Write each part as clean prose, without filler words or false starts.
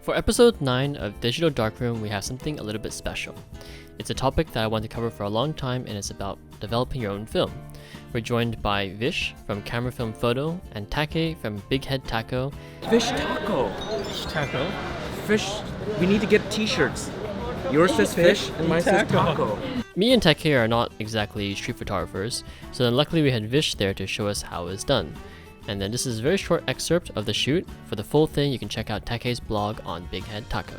For episode 9 of Digital Darkroom, we have something a little bit special. It's a topic that I want to cover for a long time, and it's about developing your own film. We're joined by Vish from Camera Film Photo and Take from Big Head Taco. Fish taco. Fish taco? Fish. We need to get t-shirts. Yours says fish and mine says taco. Me and Take are not exactly street photographers, so then luckily we had Vish there to show us how it's done. And then this is a very short excerpt of the shoot. For the full thing, you can check out Take's blog on Big Head Taco.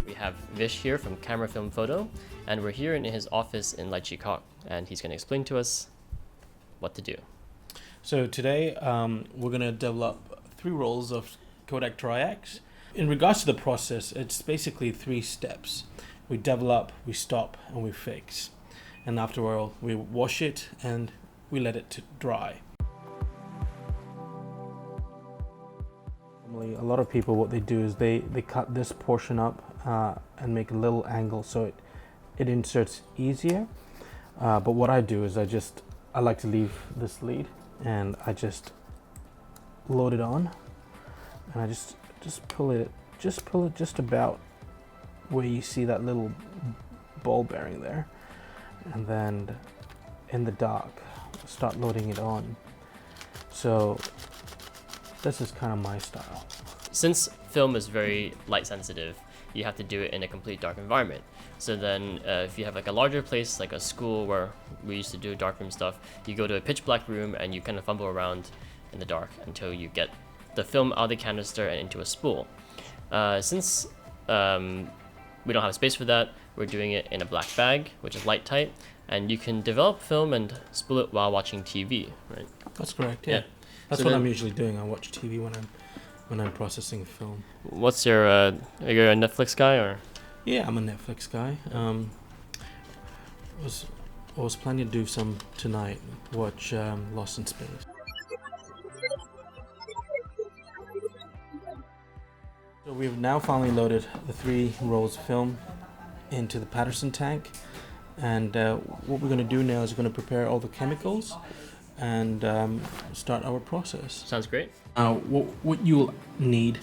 We have Vish here from Camera Film Photo, and we're here in his office in Lychee Kok, and he's going to explain to us what to do. So today we're going to develop 3 rolls of Kodak Tri-X. In regards to the process, it's basically 3 steps. We develop, we stop, and we fix. And afterward, we wash it and we let it dry. Normally, a lot of people, what they do is they cut this portion up and make a little angle so it inserts easier. But what I do is I like to leave this lead and I just load it on, and I just pull it just about where you see that little ball bearing there, and then in the dark start loading it on. So this is kind of my style. Since film is very light sensitive, you have to do it in a complete dark environment. So then if you have like a larger place, like a school where we used to do darkroom stuff, you go to a pitch black room and you kind of fumble around in the dark until you get the film out of the canister and into a spool. Since we don't have space for that, we're doing it in a black bag, which is light tight, and you can develop film and spool it while watching TV, right? That's correct, yeah. That's what I'm usually doing. I watch TV when I'm processing film. What's your, are you a Netflix guy or? Yeah, I'm a Netflix guy. I was planning to do some tonight, watch Lost in Space. So we've now finally loaded the 3 rolls of film into the Patterson tank, and what we're going to do now is we're going to prepare all the chemicals and start our process. Sounds great. What you'll need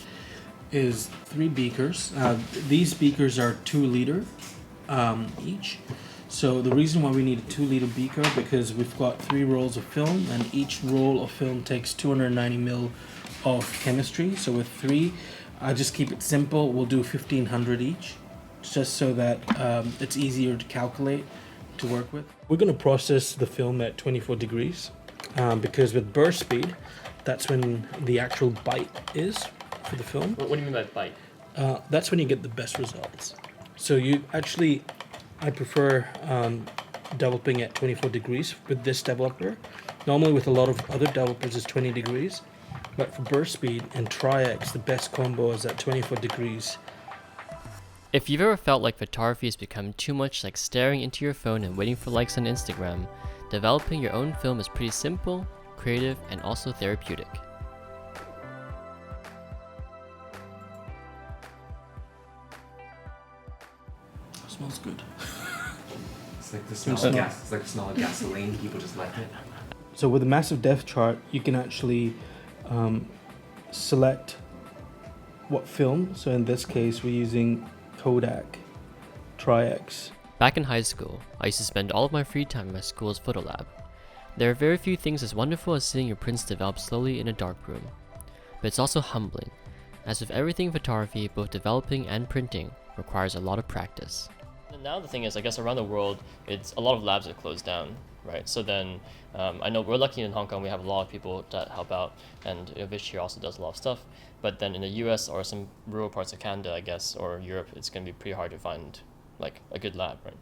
is 3 beakers. These beakers are 2 liter each. So the reason why we need a 2 liter beaker, because we've got 3 rolls of film, and each roll of film takes 290 ml of chemistry. So with 3, I just keep it simple. We'll do 1500 each, just so that it's easier to calculate, to work with. We're going to process the film at 24 degrees because with burst speed, that's when the actual bite is for the film. What do you mean by bite? That's when you get the best results. So I prefer developing at 24 degrees with this developer. Normally with a lot of other developers it's 20 degrees. But for burst speed and Tri-X, the best combo is at 24 degrees. If you've ever felt like photography has become too much like staring into your phone and waiting for likes on Instagram, developing your own film is pretty simple, creative, and also therapeutic. Smells good. It's like the smell of gas. It's like the smell of gasoline. People just like it. So with a massive depth chart, you can actually select what film. So in this case, we're using Kodak Tri-X. Back in high school, I used to spend all of my free time in my school's photo lab. There are very few things as wonderful as seeing your prints develop slowly in a dark room. But it's also humbling. As with everything in photography, both developing and printing requires a lot of practice. And now the thing is, I guess around the world, it's a lot of labs that closed down, right? So then, I know we're lucky in Hong Kong, we have a lot of people that help out, and Vish here also does a lot of stuff. But then in the US or some rural parts of Canada, I guess, or Europe, it's going to be pretty hard to find like a good lab, right?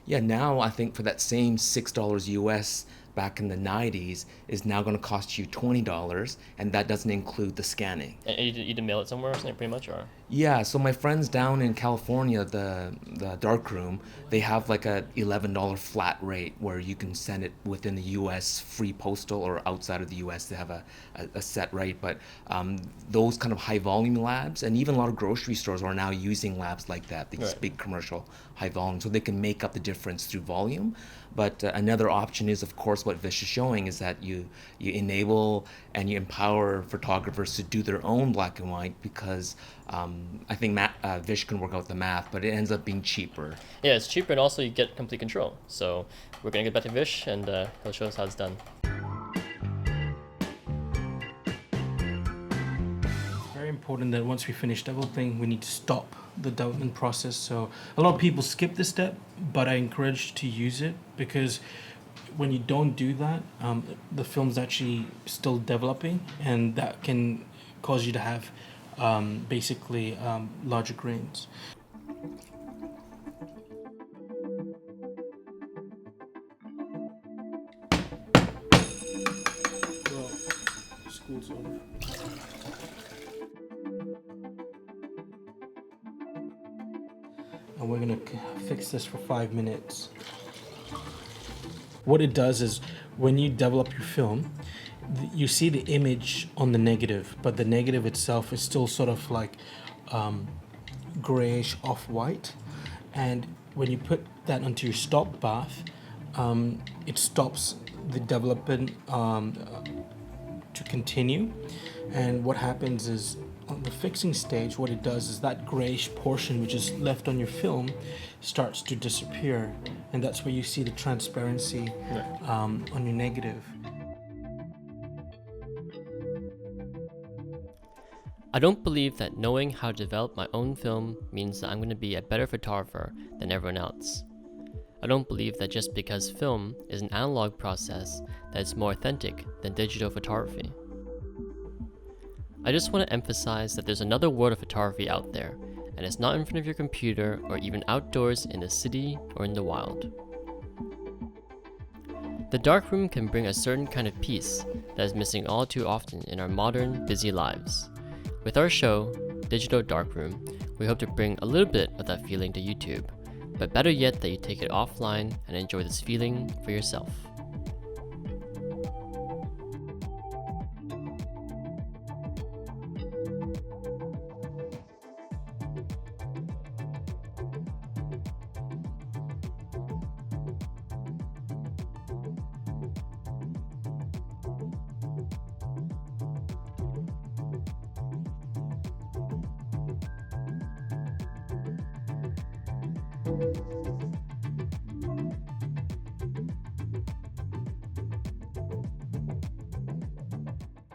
Yeah, now I think for that same $6 US back in the 90s is now going to cost you $20, and that doesn't include the scanning. And you did mail it somewhere or something, pretty much, or? Yeah, so my friends down in California, the darkroom, they have like a $11 flat rate where you can send it within the U.S. free postal, or outside of the U.S. they have a set rate. But those kind of high volume labs, and even a lot of grocery stores are now using labs like that, these right. big commercial high volume, so they can make up the difference through volume. But another option is, of course, course, what Vish is showing is that you enable and you empower photographers to do their own black and white because I think Vish can work out the math, but it ends up being cheaper. Yeah, it's cheaper and also you get complete control. So we're gonna get back to Vish and he'll show us how it's done. Very important that once we finish developing, we need to stop the development process. So a lot of people skip this step, but I encourage you to use it because when you don't do that, the film's actually still developing, and that can cause you to have basically larger grains. Well, school's over. And we're gonna fix this for 5 minutes. What it does is when you develop your film, you see the image on the negative, but the negative itself is still sort of like grayish off-white. And when you put that onto your stop bath, it stops the development to continue. And what happens is on the fixing stage, what it does is that grayish portion which is left on your film starts to disappear, and that's where you see the transparency on your negative. I don't believe that knowing how to develop my own film means that I'm going to be a better photographer than everyone else. I don't believe that just because film is an analog process that it's more authentic than digital photography. I just want to emphasize that there's another world of photography out there, and it's not in front of your computer or even outdoors in the city or in the wild. The darkroom can bring a certain kind of peace that is missing all too often in our modern, busy lives. With our show, Digital Darkroom, we hope to bring a little bit of that feeling to YouTube, but better yet that you take it offline and enjoy this feeling for yourself.